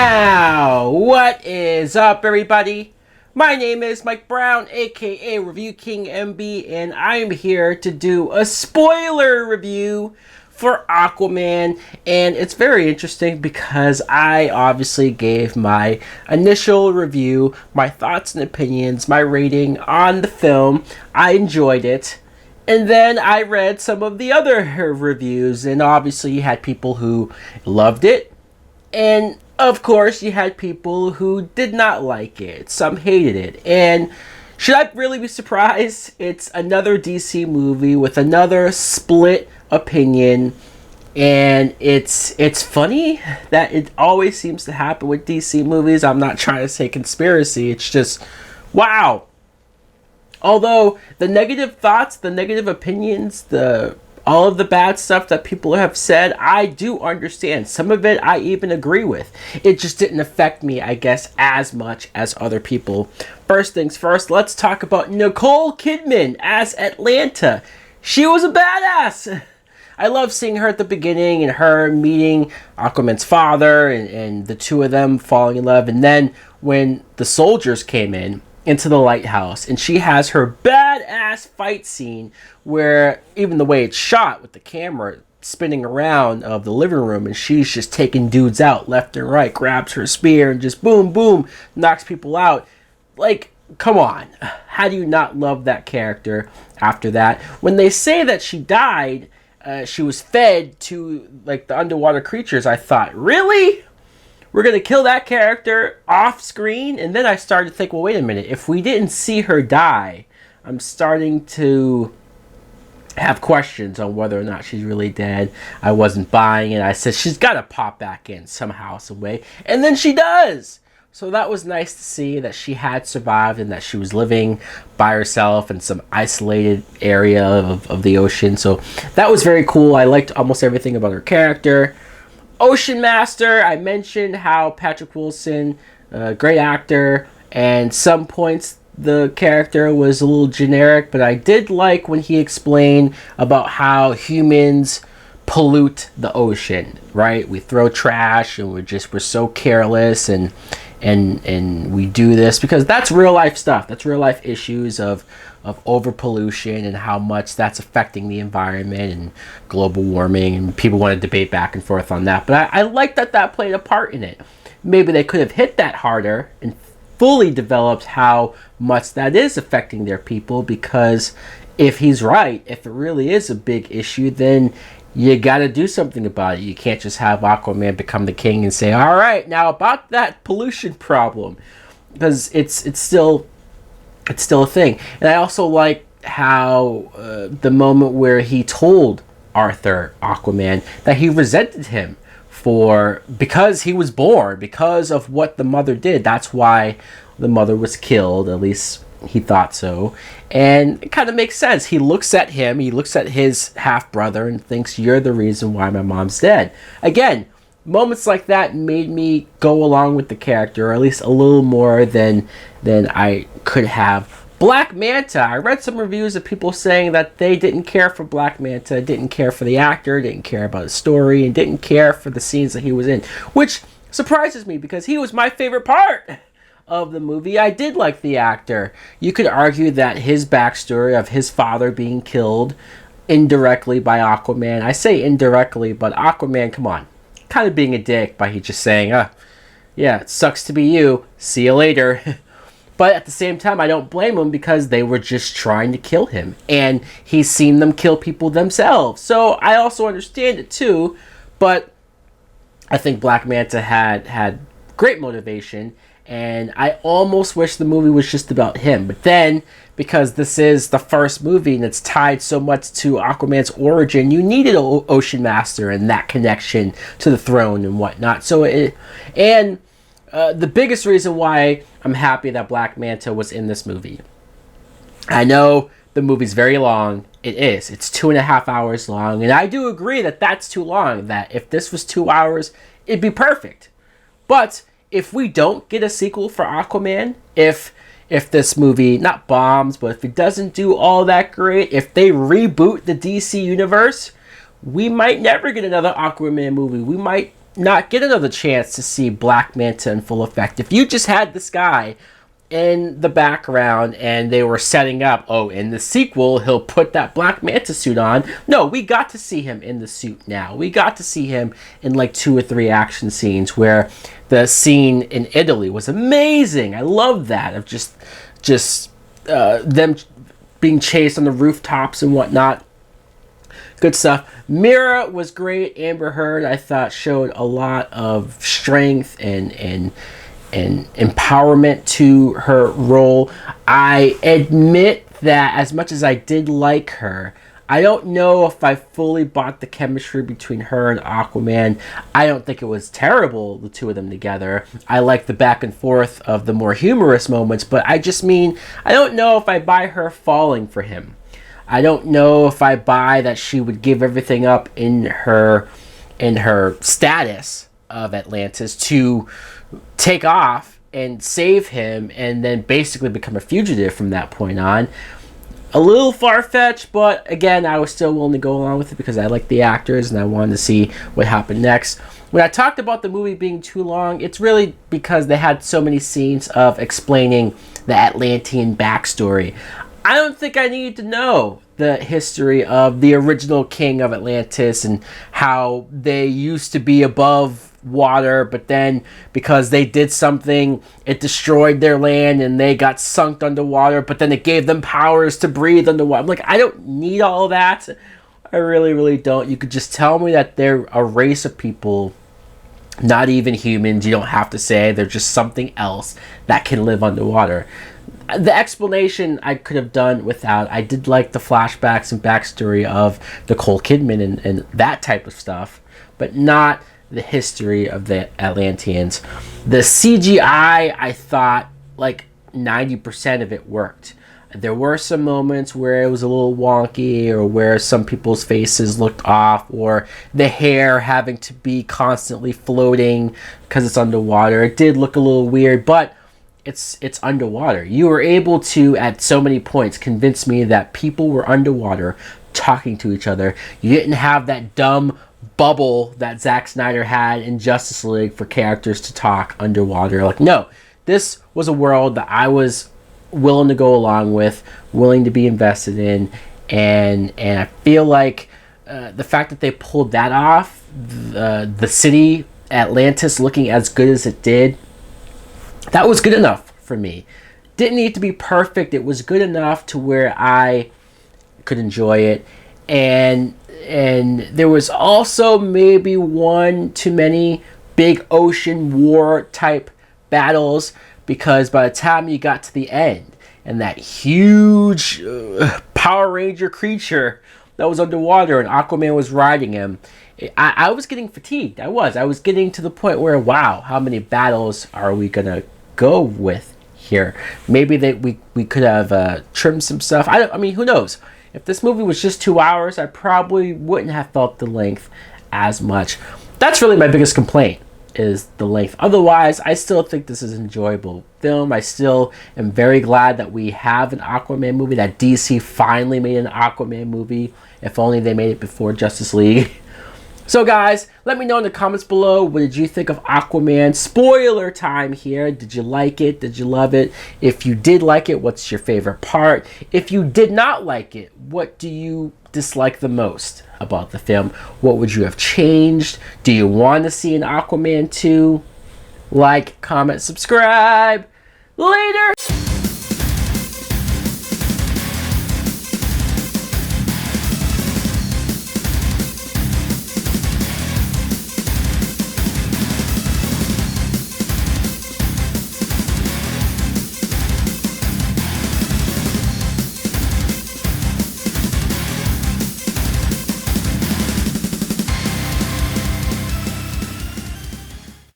Now, what is up, everybody? My name is Mike Brown, aka ReviewKingMB, and I'm here to do a spoiler review for Aquaman. And it's very interesting because I obviously gave my initial review, my thoughts and opinions, my rating on the film. I enjoyed it. And then I read some of the other reviews, and obviously you had people who loved it. And of course, you had people who did not like it. Some hated it. And should I really be surprised? It's another DC movie with another split opinion. And it's funny that it always seems to happen with DC movies. I'm not trying to say conspiracy. It's just, wow. Although the negative thoughts, the negative opinions, all of the bad stuff that people have said, I do understand. Some of it I even agree with. It just didn't affect me, I guess, as much as other people. First things first, let's talk about Nicole Kidman as Atlanta. She was a badass. I love seeing her at the beginning and her meeting Aquaman's father and the two of them falling in love. And then when the soldiers came into the lighthouse, and she has her badass fight scene where even the way it's shot with the camera spinning around of the living room, and she's just taking dudes out left and right, grabs her spear and just boom, boom, knocks people out. Like, come on. How do you not love that character after that? When they say that she died, she was fed to like the underwater creatures, I thought, really? We're going to kill that character off screen? And then I started to think, well, wait a minute. If we didn't see her die, I'm starting to have questions on whether or not she's really dead. I wasn't buying it. I said, she's got to pop back in somehow, some way. And then she does. So that was nice to see that she had survived and that she was living by herself in some isolated area of the ocean. So that was very cool. I liked almost everything about her character. Ocean Master, I mentioned how Patrick Wilson, great actor, and some points the character was a little generic, but I did like when he explained about how humans pollute the ocean, right? We throw trash and we're so careless and we do this because that's real life stuff. That's real life issues of over pollution and how much that's affecting the environment and global warming, and people want to debate back and forth on that. But I like that played a part in it. Maybe they could have hit that harder and fully developed how much that is affecting their people, because if he's right, if it really is a big issue, then you got to do something about it. You can't just have Aquaman become the king and say, all right, now about that pollution problem, because it's still a thing. And I also like how the moment where he told Arthur, Aquaman, that he resented him because he was born, because of what the mother did. That's why the mother was killed, at least he thought so. And it kind of makes sense. He looks at his half-brother and thinks, you're the reason why my mom's dead. Again, moments like that made me go along with the character, or at least a little more than I could have. Black Manta, I read some reviews of people saying that they didn't care for Black Manta, didn't care for the actor, didn't care about his story, and didn't care for the scenes that he was in, which surprises me because he was my favorite part of the movie. I did like the actor. You could argue that his backstory of his father being killed indirectly by Aquaman, I say indirectly, but Aquaman, come on, kind of being a dick by he just saying, yeah, it sucks to be you, see you later. But at the same time, I don't blame him because they were just trying to kill him, and he's seen them kill people themselves. So I also understand it too, but I think Black Manta had great motivation, and I almost wish the movie was just about him. But then, because this is the first movie and it's tied so much to Aquaman's origin, you needed an Ocean Master and that connection to the throne and whatnot. So the biggest reason why I'm happy that Black Manta was in this movie. I know the movie's very long. It is. It's 2.5 hours long. And I do agree that that's too long. That if this was 2 hours, it'd be perfect. But if we don't get a sequel for Aquaman, if this movie, not bombs, but if it doesn't do all that great, if they reboot the DC universe, we might never get another Aquaman movie. We might not get another chance to see Black Manta in full effect. If you just had this guy in the background and they were setting up, oh, in the sequel he'll put that Black Manta suit on. No, we got to see him in the suit now. We got to see him in like 2 or 3 action scenes, where the scene in Italy was amazing. I love that, of just them being chased on the rooftops and whatnot. Good stuff. Mira was great. Amber Heard, I thought, showed a lot of strength and empowerment to her role. I admit that as much as I did like her, I don't know if I fully bought the chemistry between her and Aquaman. I don't think it was terrible, the two of them together. I like the back and forth of the more humorous moments, but I just mean, I don't know if I buy her falling for him. I don't know if I buy that she would give everything up in her status of Atlantis to take off and save him and then basically become a fugitive from that point on. A little far-fetched, but again, I was still willing to go along with it because I like the actors and I wanted to see what happened next. When I talked about the movie being too long, it's really because they had so many scenes of explaining the Atlantean backstory. I don't think I need to know the history of the original king of Atlantis and how they used to be above water, but then because they did something, it destroyed their land and they got sunk underwater, but then it gave them powers to breathe underwater. I'm like, I don't need all of that. I really don't. You could just tell me that they're a race of people, not even humans. You don't have to say they're just something else that can live underwater. The explanation I could have done without. I did like the flashbacks and backstory of Nicole Kidman and that type of stuff, but not the history of the Atlanteans. The CGI, I thought, like 90% of it worked. There were some moments where it was a little wonky, or where some people's faces looked off, or the hair having to be constantly floating because it's underwater. It did look a little weird, but it's underwater. You were able to, at so many points, convince me that people were underwater talking to each other. You didn't have that dumb bubble that Zack Snyder had in Justice League for characters to talk underwater. Like, no, this was a world that I was willing to go along with, willing to be invested in, and I feel like the fact that they pulled that off, the city Atlantis looking as good as it did, that was good enough for me. Didn't need to be perfect. It was good enough to where I could enjoy it. And there was also maybe one too many big ocean war type battles, because by the time you got to the end and that huge Power Ranger creature that was underwater and Aquaman was riding him, I was getting fatigued. I was getting to the point where, wow, how many battles are we gonna go with here? Maybe we could have trimmed some stuff. I mean, who knows? If this movie was just 2 hours, I probably wouldn't have felt the length as much. That's really my biggest complaint, is the length. Otherwise, I still think this is an enjoyable film. I still am very glad that we have an Aquaman movie, that DC finally made an Aquaman movie. If only they made it before Justice League. So guys, let me know in the comments below, what did you think of Aquaman? Spoiler time here. Did you like it? Did you love it? If you did like it, what's your favorite part? If you did not like it, what do you dislike the most about the film? What would you have changed? Do you want to see an Aquaman 2? Like, comment, subscribe. Later!